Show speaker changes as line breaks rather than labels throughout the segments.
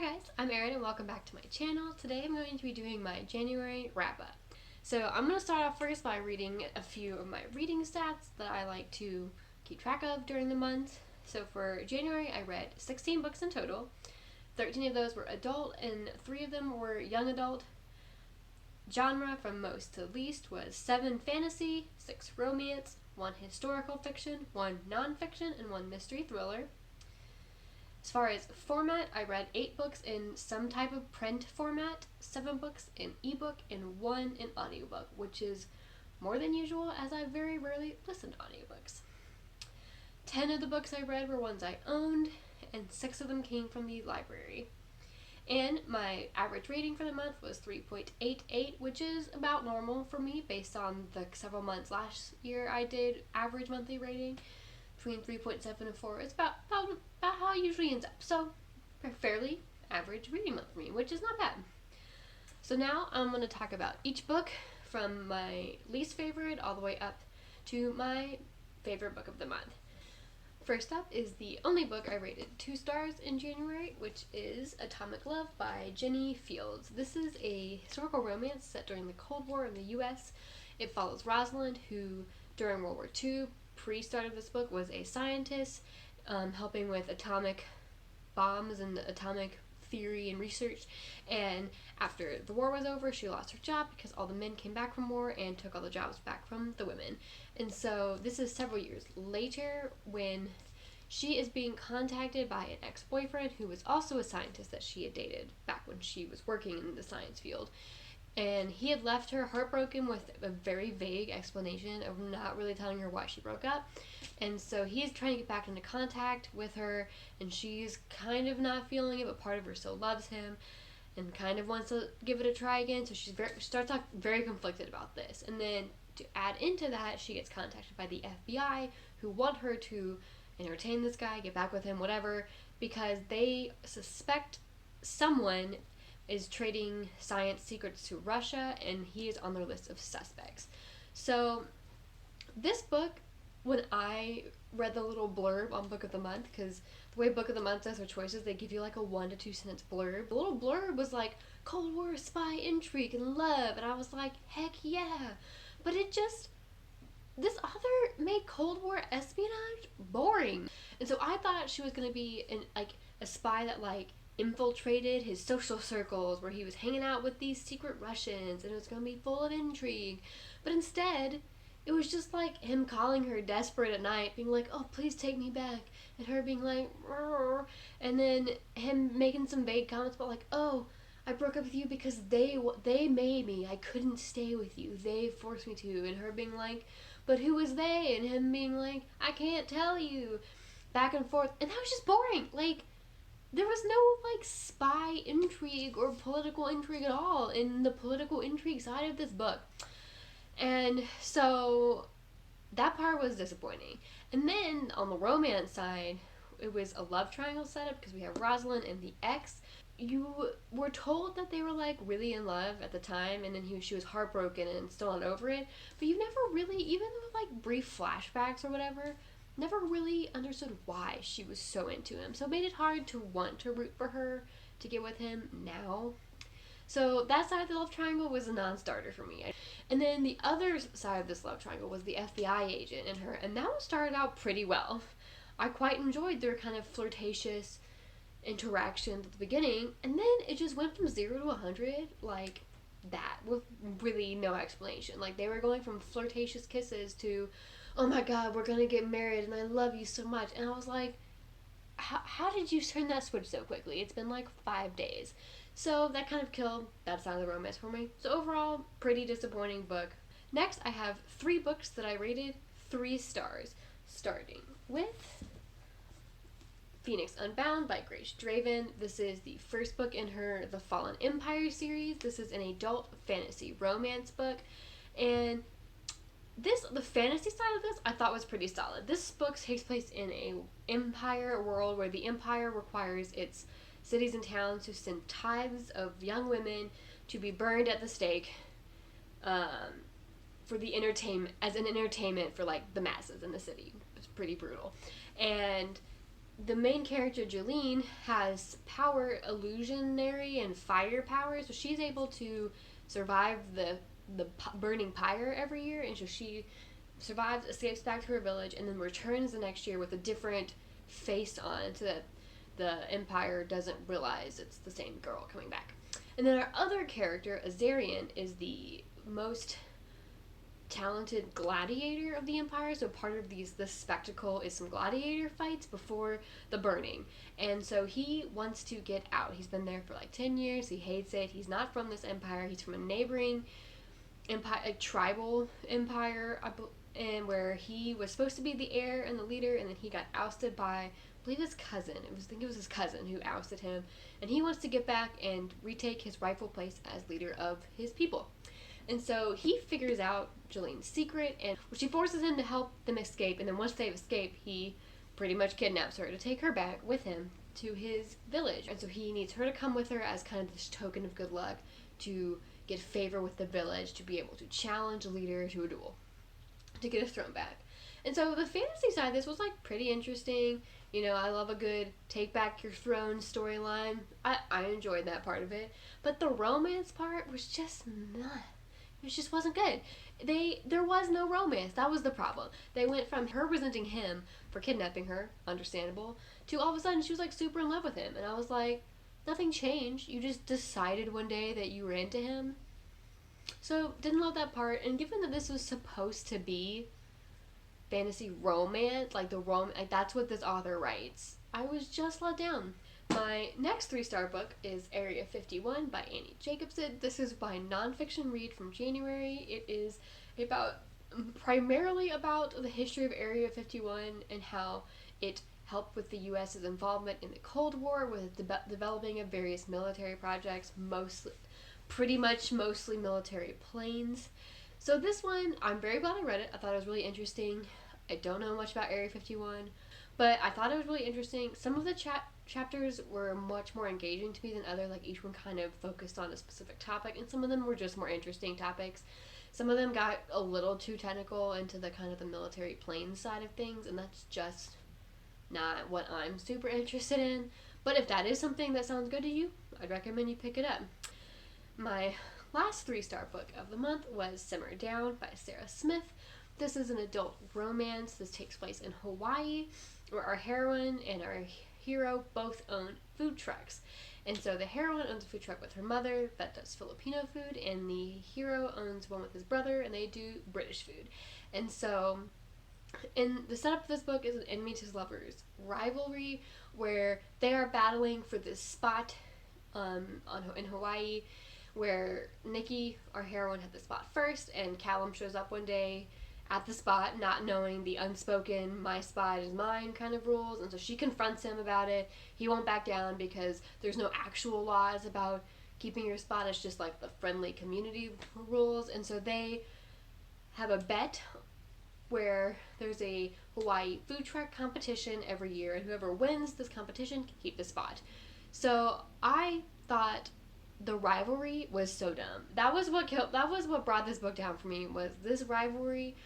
guys, I'm Erin and welcome back to my channel. Today I'm going to be doing my January wrap-up. So I'm going to start off first by reading a few of my reading stats that I like to keep track of during the month. So for January I read 16 books in total. 13 of those were adult and 3 of them were young adult. Genre from most to least was 7 fantasy, 6 romance, 1 historical fiction, 1 nonfiction, and 1 mystery thriller. As far as format, I read 8 books in some type of print format, 7 books in ebook, and 1 in audiobook, which is more than usual as I very rarely listen to audiobooks. 10 of the books I read were ones I owned, and 6 of them came from the library. And my average rating for the month was 3.88, which is about normal for me based on the several months last year I did average monthly rating. Between 3.7 and 4. It's about how it usually ends up. So, a fairly average reading month for me, which is not bad. So now I'm going to talk about each book from my least favorite all the way up to my favorite book of the month. First up is the only book I rated 2 stars in January, which is Atomic Love by Jenny Fields. This is a historical romance set during the Cold War in the U.S. It follows Rosalind, who during World War II, pre-start of this book, was a scientist helping with atomic bombs and atomic theory and research, and after the war was over she lost her job because all the men came back from war and took all the jobs back from the women. And so this is several years later when she is being contacted by an ex-boyfriend who was also a scientist that she had dated back when she was working in the science field. And he had left her heartbroken with a very vague explanation of not really telling her why she broke up. And so he's trying to get back into contact with her, and she's kind of not feeling it, but part of her still loves him and kind of wants to give it a try again. So she starts off very conflicted about this. And then to add into that, she gets contacted by the FBI, who want her to entertain this guy, get back with him, whatever, because they suspect someone is trading science secrets to Russia, and he is on their list of suspects. So this book, when I read the little blurb on Book of the Month, because the way Book of the Month does their choices, they give you like a 1 to 2 sentence blurb. The little blurb was like, Cold War, spy, intrigue, and love, and I was like, heck yeah. But this author made Cold War espionage boring. And so I thought she was going to be a spy that infiltrated his social circles where he was hanging out with these secret Russians and it was going to be full of intrigue. But instead, it was just like him calling her desperate at night, being like, oh, please take me back, and her being like, rrr. And then him making some vague comments about like, oh, I broke up with you because they made me, I couldn't stay with you, they forced me to, and her being like, but who was they, and him being like, I can't tell you, back and forth, and that was just boring. There was no spy intrigue or political intrigue at all in the political intrigue side of this book. And so that part was disappointing. And then on the romance side, it was a love triangle setup because we have Rosalind and the ex. You were told that they were really in love at the time, and then she was heartbroken and still not over it. But you never really, even with brief flashbacks or whatever, never really understood why she was so into him. So it made it hard to want to root for her to get with him now. So that side of the love triangle was a non-starter for me. And then the other side of this love triangle was the FBI agent and her, and that one started out pretty well. I quite enjoyed their kind of flirtatious interactions at the beginning, and then it just went from 0 to 100 like that with really no explanation. They were going from flirtatious kisses to, oh my god, we're gonna get married and I love you so much. And I was like, how did you turn that switch so quickly? It's been 5 days. So that kind of killed that side of the romance for me. So overall, pretty disappointing book. Next, I have 3 books that I rated 3 stars, starting with Phoenix Unbound by Grace Draven. This is the first book in her The Fallen Empire series. This is an adult fantasy romance book, and the fantasy side of this I thought was pretty solid. This book takes place in a empire world where the empire requires its cities and towns to send tithes of young women to be burned at the stake for the entertainment for the masses in the city. It's pretty brutal. And the main character Jolene has power illusionary and fire powers, so she's able to survive the burning pyre every year, and so she survives, escapes back to her village, and then returns the next year with a different face on, so that the Empire doesn't realize it's the same girl coming back. And then our other character, Azarian, is the most talented gladiator of the Empire. So part of this spectacle is some gladiator fights before the burning. And so he wants to get out. He's been there for like 10 years. He hates it. He's not from this empire. He's from a neighboring empire, a tribal empire, and where he was supposed to be the heir and the leader, and then he got ousted by, I believe, his cousin. I think it was his cousin who ousted him, and he wants to get back and retake his rightful place as leader of his people. And so he figures out Jolene's secret, and she forces him to help them escape, and then once they've escaped, he pretty much kidnaps her to take her back with him to his village. And so he needs her to come with her as kind of this token of good luck to get favor with the village, to be able to challenge a leader to a duel, to get his throne back. And so the fantasy side of this was like pretty interesting. You know, I love a good take back your throne storyline. I enjoyed that part of it. But the romance part was just not. It just wasn't good. There was no romance. That was the problem. They went from her resenting him for kidnapping her, understandable, to all of a sudden she was like super in love with him. And I was like, nothing changed. You just decided one day that you were into him. So didn't love that part. And given that this was supposed to be fantasy romance, like that's what this author writes, I was just let down. My next 3-star book is Area 51 by Annie Jacobson. This is my nonfiction read from January. It is primarily about the history of Area 51 and how it helped with the U.S.'s involvement in the Cold War with the developing of various military projects, pretty much mostly military planes. So this one, I'm very glad I read it. I thought it was really interesting. I don't know much about Area 51, but I thought it was really interesting. Some of the chapters were much more engaging to me than other. Like each one kind of focused on a specific topic, and some of them were just more interesting topics. Some of them got a little too technical into the kind of the military plane side of things, and that's just not what I'm super interested in. But if that is something that sounds good to you, I'd recommend you pick it up. My last 3-star book of the month was Simmer Down by Sarah Smith. This is an adult romance. This takes place in Hawaii, where our heroine and our hero both own food trucks. And so the heroine owns a food truck with her mother that does Filipino food, and the hero owns one with his brother, and they do British food. And so in the setup of this book is an enemies to lovers rivalry, where they are battling for this spot in Hawaii, where Nikki, our heroine, had the spot first, and Callum shows up one day at the spot, not knowing the unspoken "my spot is mine" kind of rules, and so she confronts him about it. He won't back down because there's no actual laws about keeping your spot. It's just like the friendly community rules, and so they have a bet where there's a Hawaii food truck competition every year, and whoever wins this competition can keep the spot. So I thought the rivalry was so dumb. That was what brought this book down for me. Was this rivalry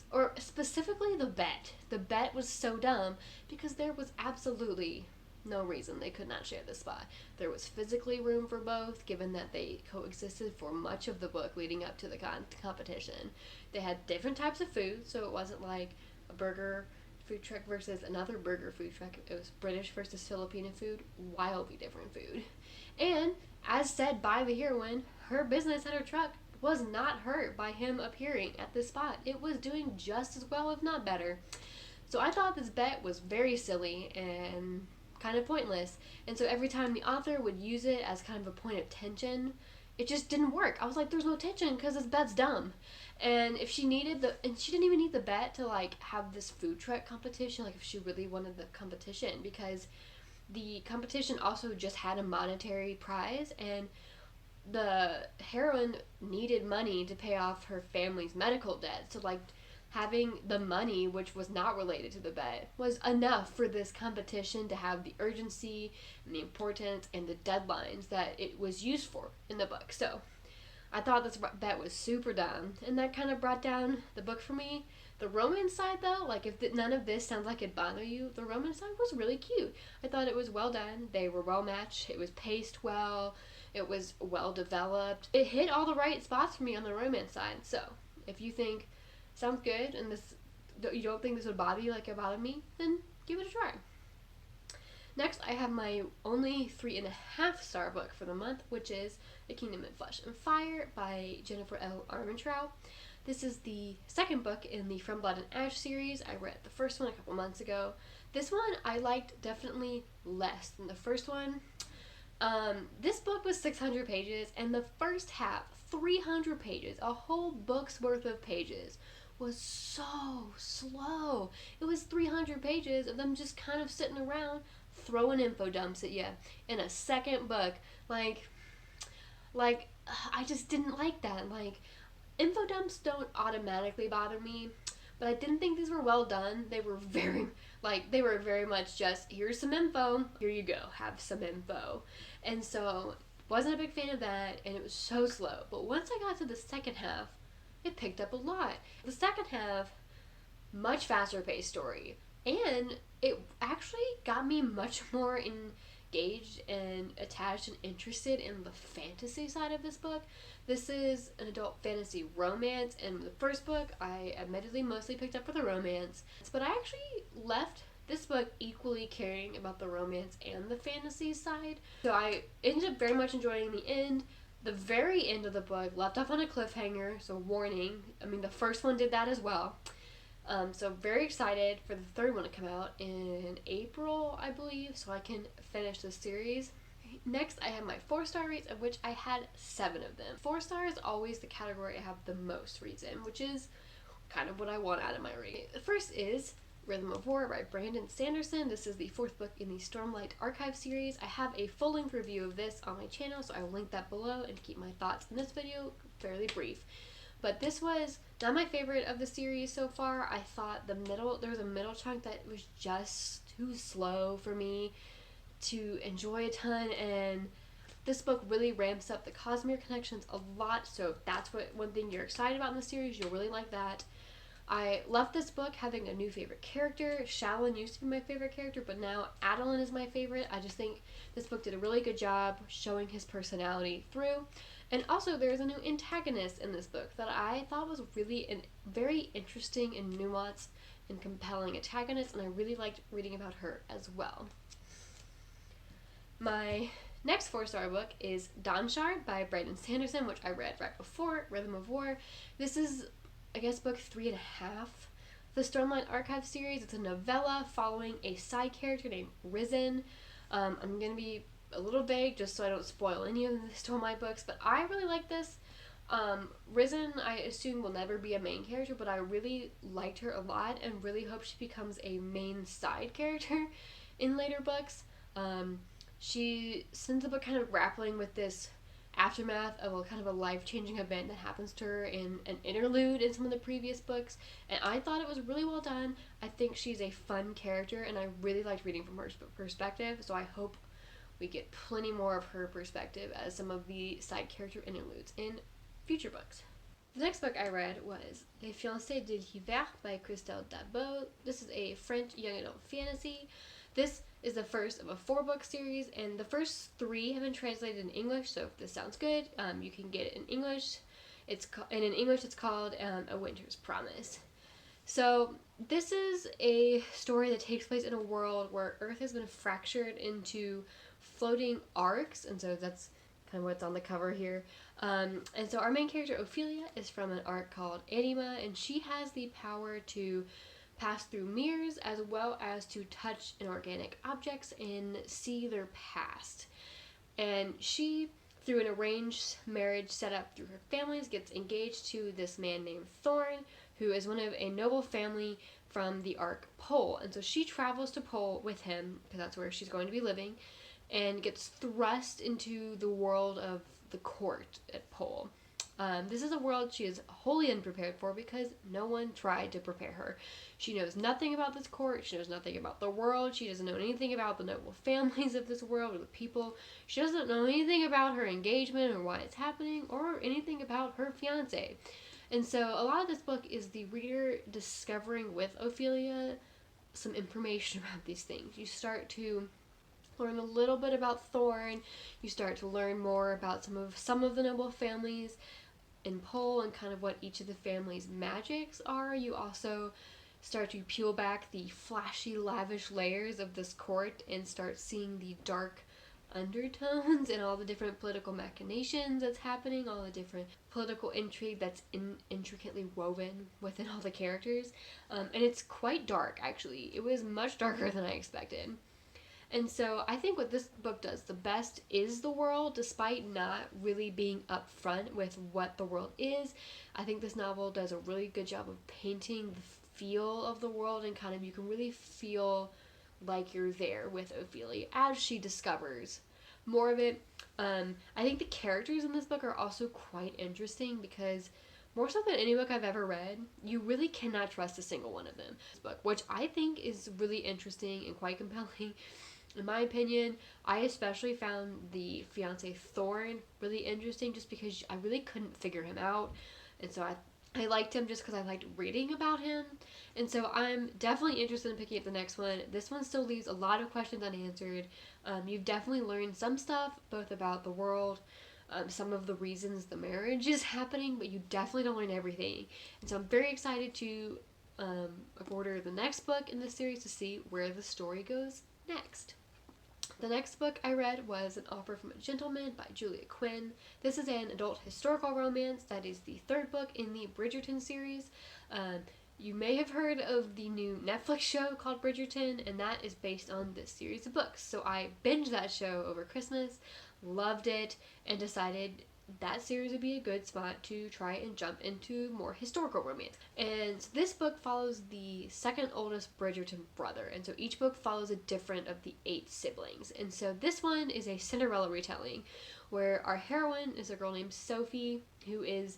or specifically the bet. The bet was so dumb because there was absolutely no reason they could not share the spot. There was physically room for both, given that they coexisted for much of the book leading up to the competition. They had different types of food, so it wasn't like a burger food truck versus another burger food truck. It was British versus Filipino food, wildly different food. And as said by the heroine, her business at her truck was not hurt by him appearing at this spot. It was doing just as well, if not better. So I thought this bet was very silly and kind of pointless. And so every time the author would use it as kind of a point of tension, it just didn't work. I was like, there's no tension because this bet's dumb. And if she needed and she didn't even need the bet to like have this food truck competition, like if she really wanted the competition, because the competition also just had a monetary prize, and the heroine needed money to pay off her family's medical debt. So like having the money, which was not related to the bet, was enough for this competition to have the urgency and the importance and the deadlines that it was used for in the book. So I thought this bet was super dumb, and that kind of brought down the book for me. The romance side, though, like if none of this sounds like it'd bother you, the romance side was really cute. I thought it was well done. They were well matched. It was paced well. It was well developed. It hit all the right spots for me on the romance side. So if you think sounds good and this you don't think this would bother you like it bothered me, then give it a try. Next, I have my only 3.5-star book for the month, which is A Kingdom in Flesh and Fire by Jennifer L. Armentrout. This is the second book in the From Blood and Ash series. I read the first one a couple months ago. This one I liked definitely less than the first one. This book was 600 pages, and the first half, 300 pages, a whole book's worth of pages, was so slow. It was 300 pages of them just kind of sitting around throwing info dumps at you in a second book. Like I just didn't like that. Like, info dumps don't automatically bother me, but I didn't think these were well done. They were very much just, here's some info, here you go, have some info. And so, wasn't a big fan of that, and it was so slow. But once I got to the second half, it picked up a lot. The second half, much faster paced story, and it actually got me much more engaged and attached and interested in the fantasy side of this book. This is an adult fantasy romance, and the first book I admittedly mostly picked up for the romance, but I actually left this book equally caring about the romance and the fantasy side. So I ended up very much enjoying the end. The very end of the book left off on a cliffhanger, so warning. I mean, the first one did that as well. So very excited for the third one to come out in April, I believe, so I can finish the series. Next, I have my 4-star rates, of which I had 7 of them. 4-star is always the category I have the most reads in, which is kind of what I want out of my rating. The first is Rhythm of War by Brandon Sanderson. This is the 4th book in the Stormlight Archive series. I have a full-length review of this on my channel, so I will link that below and keep my thoughts in this video fairly brief. But this was not my favorite of the series so far. I thought there was a middle chunk that was just too slow for me to enjoy a ton, and this book really ramps up the Cosmere connections a lot, so if that's one thing you're excited about in the series, you'll really like that. I left this book having a new favorite character. Shalyn used to be my favorite character, but now Adolin is my favorite. I just think this book did a really good job showing his personality through. And also, there's a new antagonist in this book that I thought was really a very interesting and nuanced and compelling antagonist, and I really liked reading about her as well. My next 4-star book is Dawnshard by Brandon Sanderson, which I read right before Rhythm of War. This is, I guess, book 3.5. The Stormlight Archive series. It's a novella following a side character named Risen. I'm going to be a little vague just so I don't spoil any of the Stormlight books, but I really like this. Risen, I assume, will never be a main character, but I really liked her a lot and really hope she becomes a main side character in later books. She spends the book kind of grappling with this aftermath of a kind of a life-changing event that happens to her in an interlude in some of the previous books, and I thought it was really well done. I think she's a fun character, and I really liked reading from her perspective, so I hope we get plenty more of her perspective as some of the side character interludes in future books. The next book I read was Les Fiancés de l'Hiver by Christelle Dabot. This is a French young adult fantasy. This is the first of a 4-book series, and the first 3 have been translated in English, so if this sounds good, you can get it in English. And in English it's called A Winter's Promise. So this is a story that takes place in a world where Earth has been fractured into floating arcs, and so that's kind of what's on the cover here. And so our main character, Ophelia, is from an arc called Anima, and she has the power to pass through mirrors as well as to touch inorganic objects and see their past. And she, through an arranged marriage set up through her families, gets engaged to this man named Thorn, who is one of a noble family from the arc Pole. And so she travels to Pole with him, because that's where she's going to be living, and gets thrust into the world of the court at Pole. This is a world she is wholly unprepared for because no one tried to prepare her. She knows nothing about this court. She knows nothing about the world. She doesn't know anything about the noble families of this world or the people. She doesn't know anything about her engagement or why it's happening or anything about her fiance. And so a lot of this book is the reader discovering with Ophelia some information about these things. You start to learn a little bit about Thorn. You start to learn more about some of the noble families in Pole and kind of what each of the families' magics are. You also start to peel back the flashy, lavish layers of this court and start seeing the dark undertones and all the different political machinations that's happening, all the different political intrigue that's intricately woven within all the characters. And it's quite dark, actually. It was much darker than I expected. And so I think what this book does the best is the world, despite not really being upfront with what the world is. I think this novel does a really good job of painting the feel of the world, and kind of you can really feel like you're there with Ophelia as she discovers more of it. I think the characters in this book are also quite interesting because more so than any book I've ever read, you really cannot trust a single one of them. This book, which I think is really interesting and quite compelling. In my opinion, I especially found the Fiance Thorn really interesting just because I really couldn't figure him out. And so I liked him just because I liked reading about him. And so I'm definitely interested in picking up the next one. This one still leaves a lot of questions unanswered. You've definitely learned some stuff, both about the world, some of the reasons the marriage is happening, but you definitely don't learn everything. And so I'm very excited to order the next book in this series to see where the story goes next. The next book I read was An Offer from a Gentleman by Julia Quinn. This is an adult historical romance that is the third book in the Bridgerton series. You may have heard of the new Netflix show called Bridgerton, and that is based on this series of books. So I binged that show over Christmas, loved it, and decided that series would be a good spot to try and jump into more historical romance. And this book follows the second oldest Bridgerton brother, and so each book follows a different of the 8 siblings. And so this one is a Cinderella retelling, where our heroine is a girl named Sophie, who is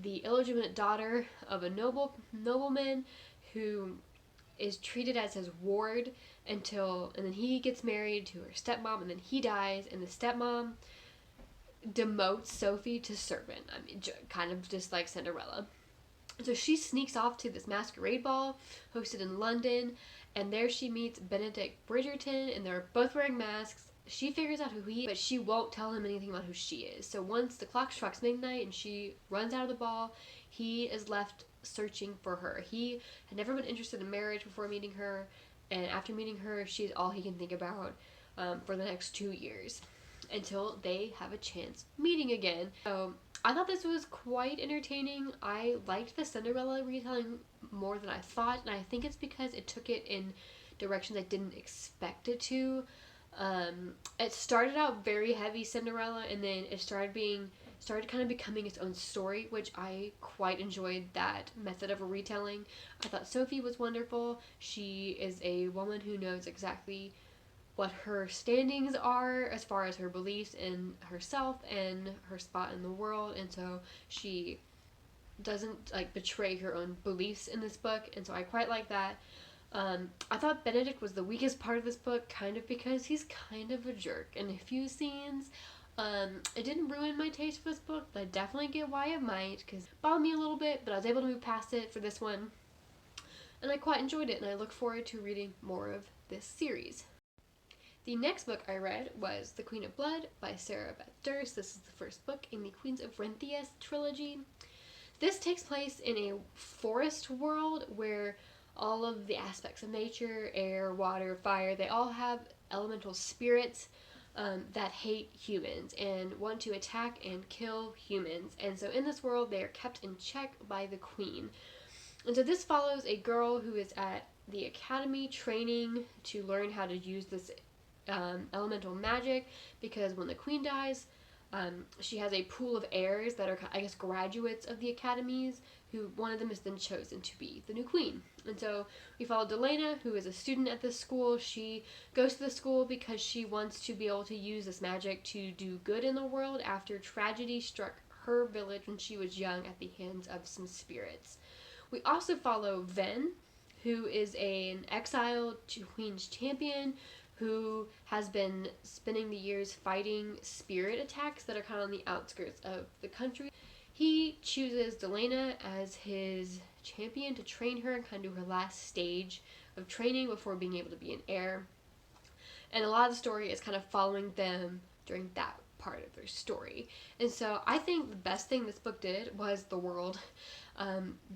the illegitimate daughter of a nobleman who is treated as his ward and then he gets married to her stepmom, and then he dies, and the stepmom demotes Sophie to servant. I mean, kind of just like Cinderella. So she sneaks off to this masquerade ball hosted in London, and there she meets Benedict Bridgerton, and they're both wearing masks. She figures out who he is, but she won't tell him anything about who she is. So once the clock strikes midnight and she runs out of the ball, he is left searching for her. He had never been interested in marriage before meeting her, and after meeting her, she's all he can think about for the next 2 years until they have a chance meeting again. So I thought this was quite entertaining. I liked the Cinderella retelling more than I thought, and I think it's because it took it in directions I didn't expect it to. It started out very heavy Cinderella, and then it started kind of becoming its own story, which I quite enjoyed that method of a retelling. I thought Sophie was wonderful. She is a woman who knows exactly what her standings are as far as her beliefs in herself and her spot in the world, and so she doesn't betray her own beliefs in this book, and so I quite like that. I thought Benedict was the weakest part of this book, kind of because he's kind of a jerk in a few scenes. It didn't ruin my taste for this book, but I definitely get why it might, because it bothered me a little bit, but I was able to move past it for this one, and I quite enjoyed it, and I look forward to reading more of this series. The next book I read was The Queen of Blood by Sarah Beth Durst. This is the first book in the Queens of Renthias trilogy. This takes place in a forest world where all of the aspects of nature, air, water, fire, they all have elemental spirits that hate humans and want to attack and kill humans. And so in this world, they are kept in check by the queen. And so this follows a girl who is at the academy training to learn how to use this elemental magic, because when the queen dies, she has a pool of heirs that are, I guess, graduates of the academies, who one of them is then chosen to be the new queen. And so we follow Delena, who is a student at this school. She goes to the school because she wants to be able to use this magic to do good in the world after tragedy struck her village when she was young at the hands of some spirits. We also follow Ven, who is an exiled queen's champion who has been spending the years fighting spirit attacks that are kind of on the outskirts of the country. He chooses Delena as his champion to train her and kind of do her last stage of training before being able to be an heir. And a lot of the story is kind of following them during that part of their story. And so I think the best thing this book did was the world.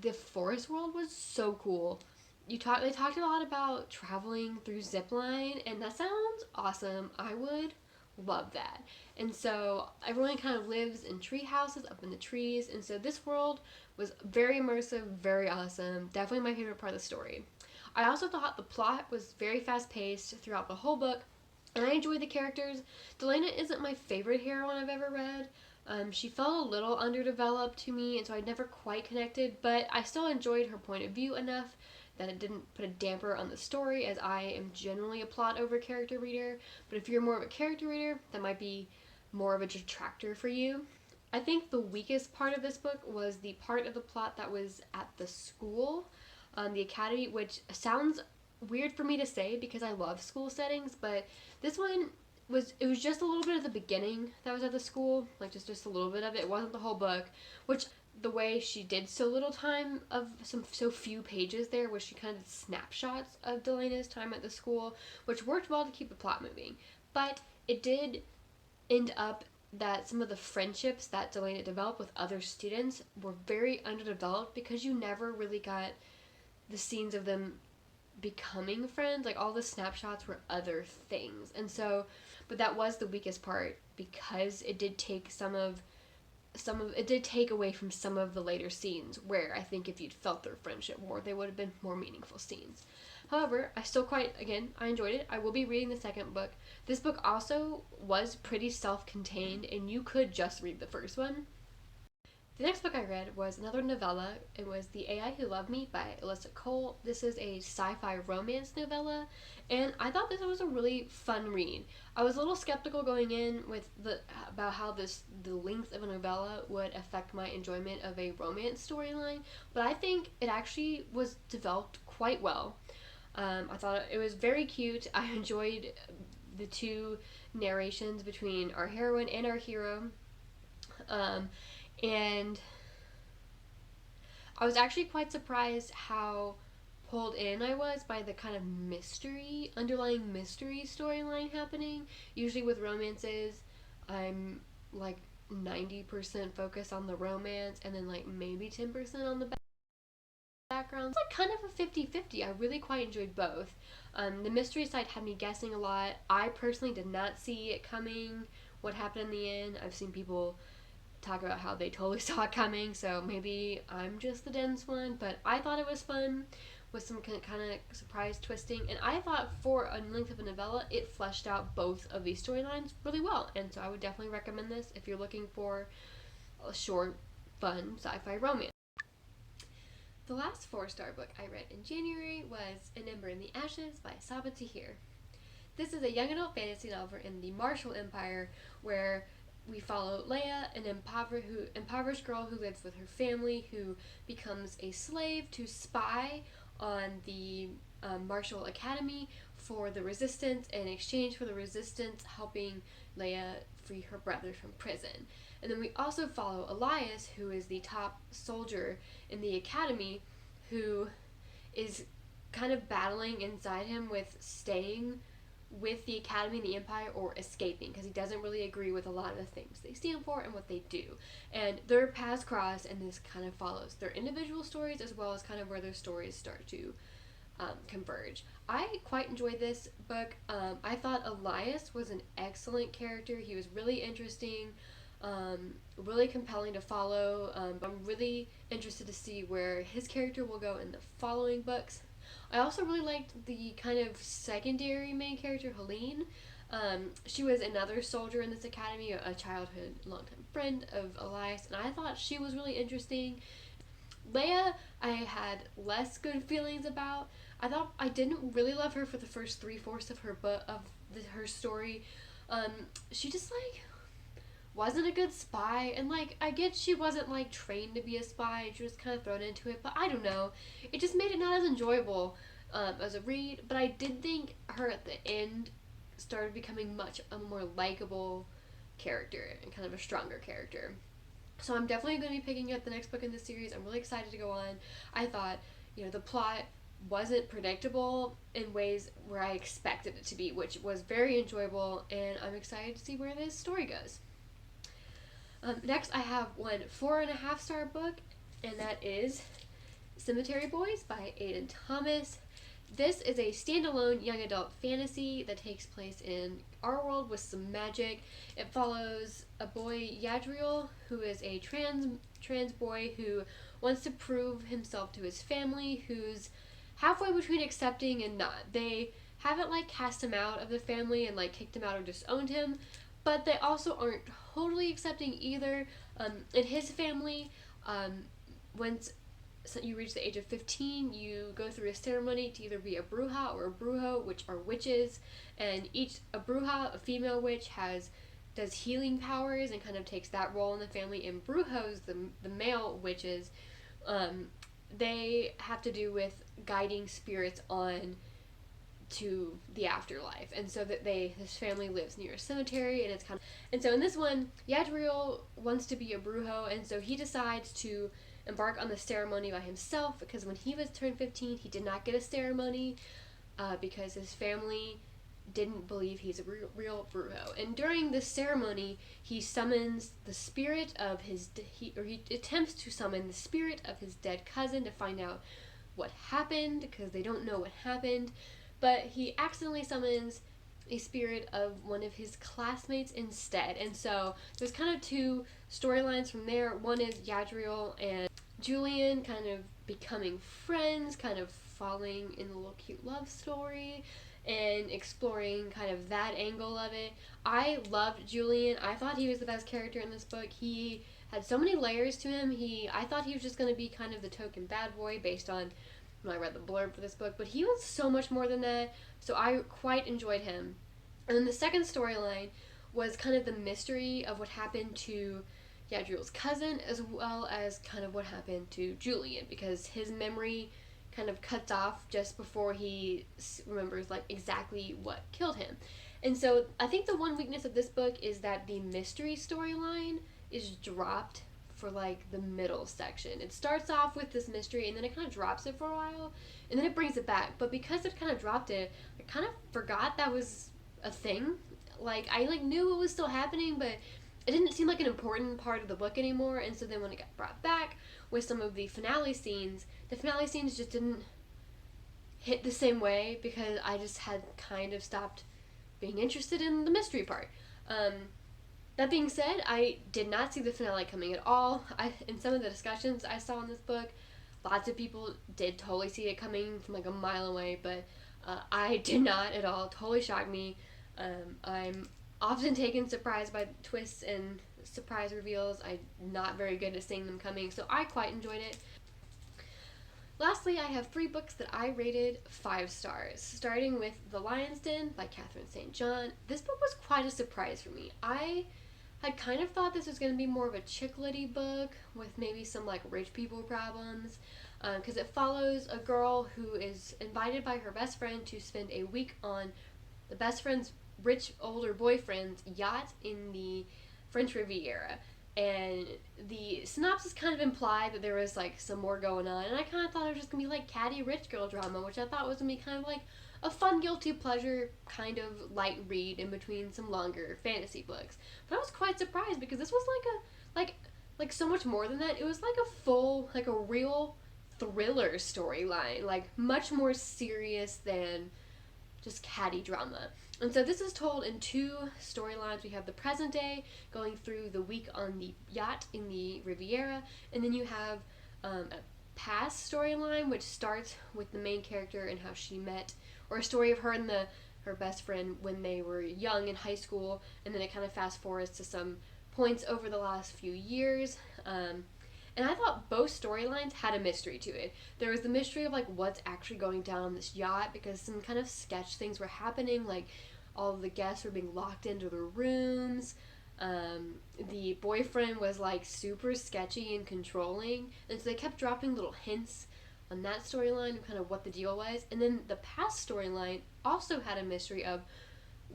The forest world was so cool. They talked a lot about traveling through zipline, and that sounds awesome. I would love that. And so everyone kind of lives in tree houses up in the trees, and so this world was very immersive, very awesome. Definitely my favorite part of the story. I also thought the plot was very fast paced throughout the whole book, and I enjoyed the characters. Delena isn't my favorite heroine I've ever read. She felt a little underdeveloped to me, and so I never quite connected, but I still enjoyed her point of view enough that it didn't put a damper on the story, as I am generally a plot over character reader. But if you're more of a character reader, that might be more of a detractor for you. I think the weakest part of this book was the part of the plot that was at the school, the academy, which sounds weird for me to say because I love school settings, but this one was just a little bit of the beginning that was at the school, like just a little bit of it. It wasn't the whole book, which the way she did so little time of so few pages there, where she kind of did snapshots of Delena's time at the school, which worked well to keep the plot moving. But it did end up that some of the friendships that Delena developed with other students were very underdeveloped because you never really got the scenes of them becoming friends. Like, all the snapshots were other things. And so, but that was the weakest part because it did take it did take away from some of the later scenes where I think if you'd felt their friendship more, they would have been more meaningful scenes. However, I enjoyed it. I will be reading the second book. This book also was pretty self-contained, and you could just read the first one. The next book I read was another novella. It was The AI Who Loved Me by Alyssa Cole. This is a sci-fi romance novella, and I thought this was a really fun read. I was a little skeptical going in about how the length of a novella would affect my enjoyment of a romance storyline, but I think it actually was developed quite well. I thought it was very cute. I enjoyed the two narrations between our heroine and our hero. And I was actually quite surprised how pulled in I was by the kind of underlying mystery storyline happening. Usually with romances, I'm like 90% focused on the romance and then like maybe 10% on the background. It's like kind of a 50-50. I really quite enjoyed both. The mystery side had me guessing a lot. I personally did not see it coming, what happened in the end. I've seen people talk about how they totally saw it coming, so maybe I'm just the dense one, but I thought it was fun with some kind of surprise twisting, and I thought for a length of a novella, it fleshed out both of these storylines really well, and so I would definitely recommend this if you're looking for a short, fun sci-fi romance. The last 4-star book I read in January was An Ember in the Ashes by Saba Tahir. This is a young adult fantasy novel in the Marshall Empire where we follow Leia, an impoverished girl who lives with her family, who becomes a slave to spy on the Marshall Academy for the Resistance, in exchange for the Resistance helping Leia free her brother from prison. And then we also follow Elias, who is the top soldier in the Academy, who is kind of battling inside him with staying with the Academy and the Empire or escaping, because he doesn't really agree with a lot of the things they stand for and what they do. And their paths cross, and this kind of follows their individual stories as well as kind of where their stories start to converge. I quite enjoyed this book. I thought Elias was an excellent character. He was really interesting, really compelling to follow. I'm really interested to see where his character will go in the following books. I also really liked the kind of secondary main character, Helene. She was another soldier in this academy, a childhood longtime friend of Elias, and I thought she was really interesting. Leia, I had less good feelings about. I thought I didn't really love her for the first 3/4 of her story. She just like wasn't a good spy, and like I get she wasn't like trained to be a spy, and she was kind of thrown into it, but I don't know, it just made it not as enjoyable as a read. But I did think her at the end started becoming much a more likable character and kind of a stronger character. So I'm definitely going to be picking up the next book in the series. I'm really excited to go on. I thought, the plot wasn't predictable in ways where I expected it to be, which was very enjoyable, and I'm excited to see where this story goes. Next, I have one 4.5-star book, and that is Cemetery Boys by Aiden Thomas. This is a standalone young adult fantasy that takes place in our world with some magic. It follows a boy, Yadriel, who is a trans boy who wants to prove himself to his family, who's halfway between accepting and not. They haven't cast him out of the family and kicked him out or disowned him, but they also aren't totally accepting either. In his family, once you reach the age of 15, you go through a ceremony to either be a bruja or a brujo, which are witches, and a bruja, a female witch, does healing powers and kind of takes that role in the family. And brujos, the male witches, they have to do with guiding spirits on to the afterlife, and so that this family lives near a cemetery, and so in this one, Yadriel wants to be a brujo, and so he decides to embark on the ceremony by himself, because when he was turned 15, he did not get a ceremony because his family didn't believe he's a real brujo. And during this ceremony, he summons the spirit of he attempts to summon the spirit of his dead cousin to find out what happened, because they don't know what happened. But he accidentally summons a spirit of one of his classmates instead. And so there's kind of two storylines from there. One is Yadriel and Julian kind of becoming friends, kind of falling in a little cute love story, and exploring kind of that angle of it. I loved Julian. I thought he was the best character in this book. He had so many layers to him. I thought he was just going to be kind of the token bad boy based on when I read the blurb for this book, but he was so much more than that, so I quite enjoyed him. And then the second storyline was kind of the mystery of what happened to Yadriel's cousin, as well as kind of what happened to Julian, because his memory kind of cuts off just before he remembers exactly what killed him. And so I think the one weakness of this book is that the mystery storyline is dropped for the middle section. It starts off with this mystery and then it kind of drops it for a while and then it brings it back. But because it kind of dropped it, I kind of forgot that was a thing. I knew it was still happening, but it didn't seem like an important part of the book anymore. And so then when it got brought back with some of the finale scenes just didn't hit the same way, because I just had kind of stopped being interested in the mystery part. That being said, I did not see the finale coming at all. In some of the discussions I saw in this book, lots of people did totally see it coming from a mile away, but I did not at all. It totally shocked me. I'm often taken surprised by twists and surprise reveals. I'm not very good at seeing them coming, so I quite enjoyed it. Lastly, I have 3 books that I rated 5 stars, starting with The Lion's Den by Catherine St. John. This book was quite a surprise for me. I had kind of thought this was going to be more of a chick-litty book with maybe some rich people problems, because it follows a girl who is invited by her best friend to spend a week on the best friend's rich older boyfriend's yacht in the French Riviera. And the synopsis kind of implied that there was some more going on, and I kind of thought it was just going to be catty rich girl drama, which I thought was going to be kind of a fun guilty pleasure kind of light read in between some longer fantasy books. But I was quite surprised, because this was so much more than that. It was a full, a real thriller storyline, much more serious than just catty drama. And so this is told in 2 storylines. We have the present day, going through the week on the yacht in the Riviera, and then you have a past storyline, which starts with the main character and how she met, or a story of her and her best friend when they were young in high school, and then it kind of fast forwards to some points over the last few years. And I thought both storylines had a mystery to it. There was the mystery of what's actually going down on this yacht, because some kind of sketch things were happening, all of the guests were being locked into their rooms. The boyfriend was super sketchy and controlling, and so they kept dropping little hints on that storyline of kind of what the deal was. And then the past storyline also had a mystery of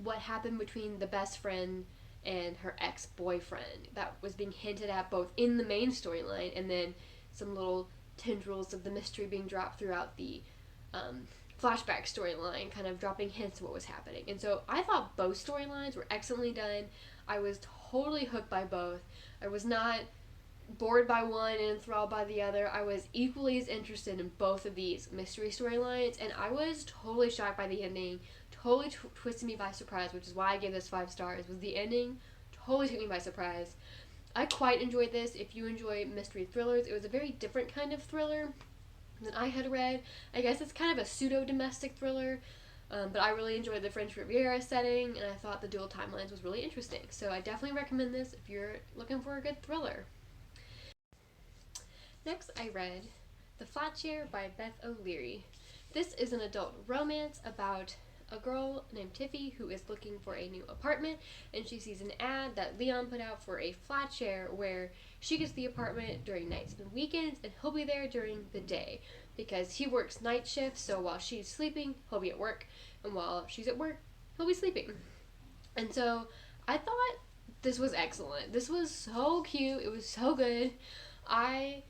what happened between the best friend and her ex-boyfriend that was being hinted at both in the main storyline and then some little tendrils of the mystery being dropped throughout the flashback storyline, kind of dropping hints of what was happening. And so I thought both storylines were excellently done. I was totally hooked by both. I was not bored by one and enthralled by the other. I was equally as interested in both of these mystery storylines, and I was totally shocked by the ending. Totally twisted me by surprise, which is why I gave this 5 stars. Was the ending totally took me by surprise. I quite enjoyed this. If you enjoy mystery thrillers, it was a very different kind of thriller than I had read. I guess it's kind of a pseudo-domestic thriller, but I really enjoyed the French Riviera setting, and I thought the dual timelines was really interesting. So I definitely recommend this if you're looking for a good thriller. Next, I read The Flat Share by Beth O'Leary. This is an adult romance about a girl named Tiffy who is looking for a new apartment, and she sees an ad that Leon put out for a flat share where she gets the apartment during nights and weekends, and he'll be there during the day because he works night shifts, so while she's sleeping, he'll be at work, and while she's at work, he'll be sleeping. And so I thought this was excellent. This was so cute. It was so good. I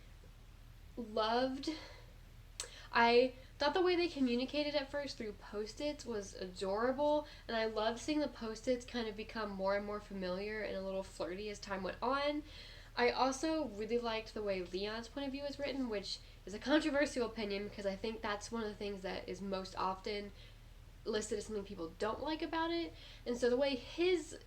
thought the way they communicated at first through post-its was adorable, and I loved seeing the post-its kind of become more and more familiar and a little flirty as time went on. I also really liked the way Leon's point of view is written, which is a controversial opinion because I think that's one of the things that is most often listed as something people don't like about it. And so the way his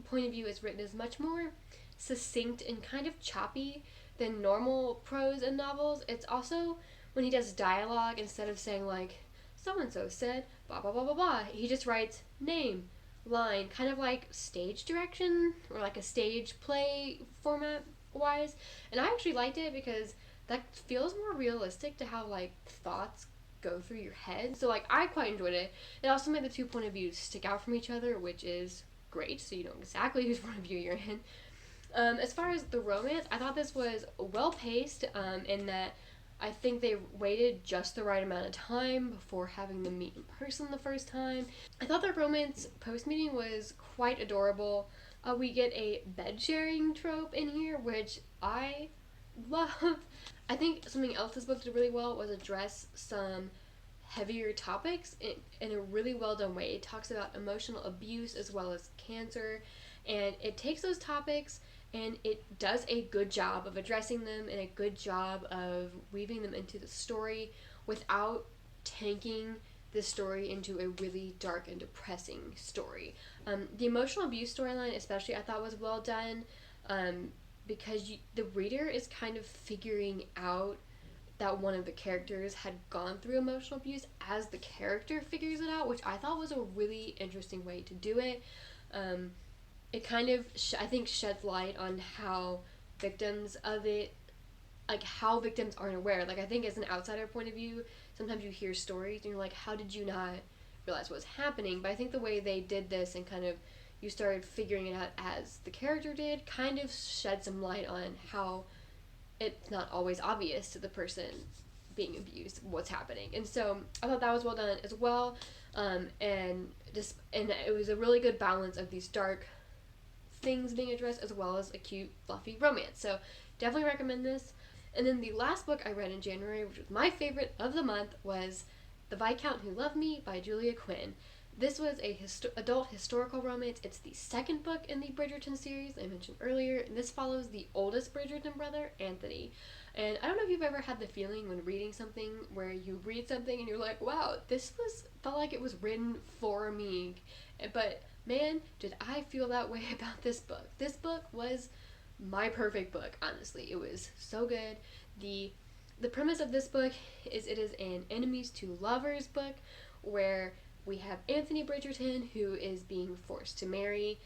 point of view is written is much more succinct and kind of choppy than normal prose in novels. It's also when he does dialogue, instead of saying like so-and-so said blah blah blah blah blah, he just writes name, line, kind of like stage direction or like a stage play format wise. And I actually liked it because that feels more realistic to how like thoughts go through your head. So like I quite enjoyed it. It also made the two point of views stick out from each other, which is great, so you know exactly whose point of view you're in. As far as the romance, I thought this was well paced, in that I think they waited just the right amount of time before having them meet in person the first time. I thought the romance post meeting was quite adorable. We get a bed sharing trope in here, which I love. I think something else this book did really well was address some heavier topics in a really well done way. It talks about emotional abuse as well as cancer, and it takes those topics and it does a good job of addressing them and a good job of weaving them into the story without tanking the story into a really dark and depressing story. The emotional abuse storyline especially I thought was well done, because the reader is kind of figuring out that one of the characters had gone through emotional abuse as the character figures it out, which I thought was a really interesting way to do it. It kind of, I think, sheds light on how victims of it, like how victims aren't aware. Like I think as an outsider point of view, sometimes you hear stories and you're like, how did you not realize what was happening? But I think the way they did this and kind of you started figuring it out as the character did kind of shed some light on how it's not always obvious to the person being abused what's happening. And so I thought that was well done as well. And it was a really good balance of these dark things being addressed as well as a cute fluffy romance. So definitely recommend this. And then the last book I read in January, which was my favorite of the month, was The Viscount Who Loved Me by Julia Quinn. This was a adult historical romance. It's the second book in the Bridgerton series I mentioned earlier, and this follows the oldest Bridgerton brother, Anthony. And I don't know if you've ever had the feeling when reading something where you read something and you're like, wow, felt like it was written for me. But man, did I feel that way about this book. This book was my perfect book, honestly. It was so good. The premise of this book is it is an enemies to lovers book where we have Anthony Bridgerton, who is being forced to marry,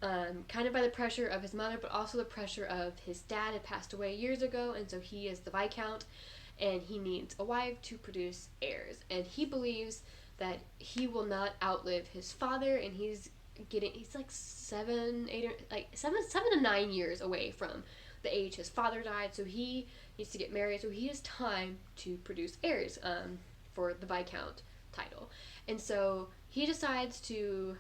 kind of by the pressure of his mother, but also the pressure of his dad had passed away years ago, and so he is the Viscount, and he needs a wife to produce heirs. And he believes that he will not outlive his father, and he's like 7 to 9 years away from the age his father died, so he needs to get married, so he has time to produce heirs for the Viscount title. And so he decides to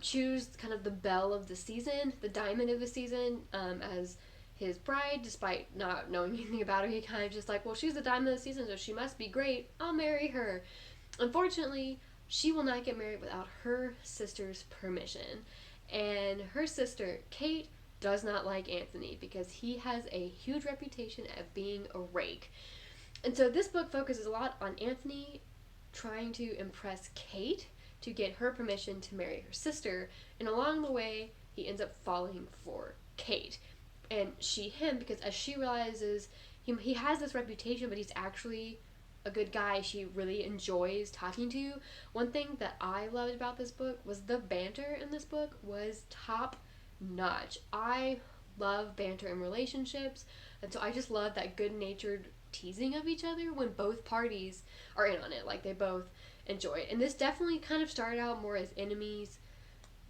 choose kind of the belle of the season, the diamond of the season, as his bride, despite not knowing anything about her. He kind of just like, well, she's the diamond of the season, so she must be great. I'll marry her. Unfortunately, she will not get married without her sister's permission. And her sister, Kate, does not like Anthony because he has a huge reputation of being a rake. And so this book focuses a lot on Anthony trying to impress Kate to get her permission to marry her sister. And along the way, he ends up falling for Kate. And she him because as she realizes he has this reputation, but he's actually a good guy she really enjoys talking to. One thing that I loved about this book was the banter in this book was top notch. I love banter in relationships, and so I just love that good-natured teasing of each other when both parties are in on it. Like, they both enjoy it. And this definitely kind of started out more as enemies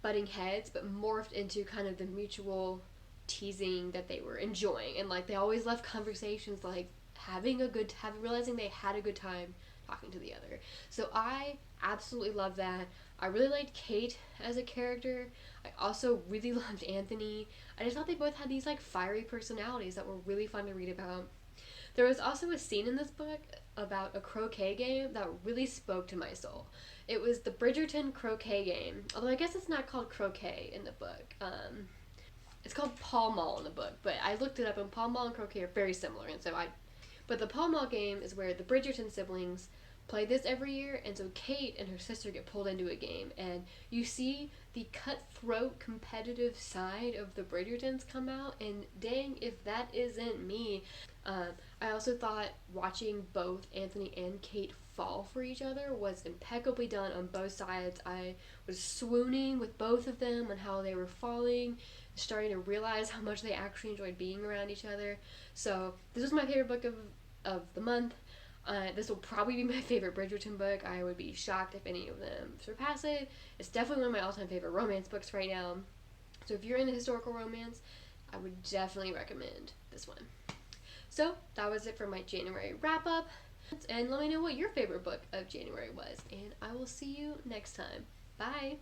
butting heads, but morphed into kind of the mutual teasing that they were enjoying. And like, they always left conversations like realizing they had a good time talking to the other. So I absolutely love that. I really liked Kate as a character. I also really loved Anthony. I just thought they both had these like fiery personalities that were really fun to read about. There was also a scene in this book about a croquet game that really spoke to my soul. It was the Bridgerton croquet game, although I guess it's not called croquet in the book. It's called Pall Mall in the book, but I looked it up, and Pall Mall and croquet are very similar, and so But the Pall Mall game is where the Bridgerton siblings play this every year, and so Kate and her sister get pulled into a game, and you see the cutthroat competitive side of the Bridgertons come out, and dang if that isn't me. I also thought watching both Anthony and Kate fall for each other was impeccably done on both sides. I was swooning with both of them on how they were falling, starting to realize how much they actually enjoyed being around each other. So this was my favorite book of the month. This will probably be my favorite Bridgerton book. I would be shocked if any of them surpass it. It's definitely one of my all-time favorite romance books right now. So if you're into historical romance, I would definitely recommend this one. So that was it for my January wrap-up. And let me know what your favorite book of January was. And I will see you next time. Bye!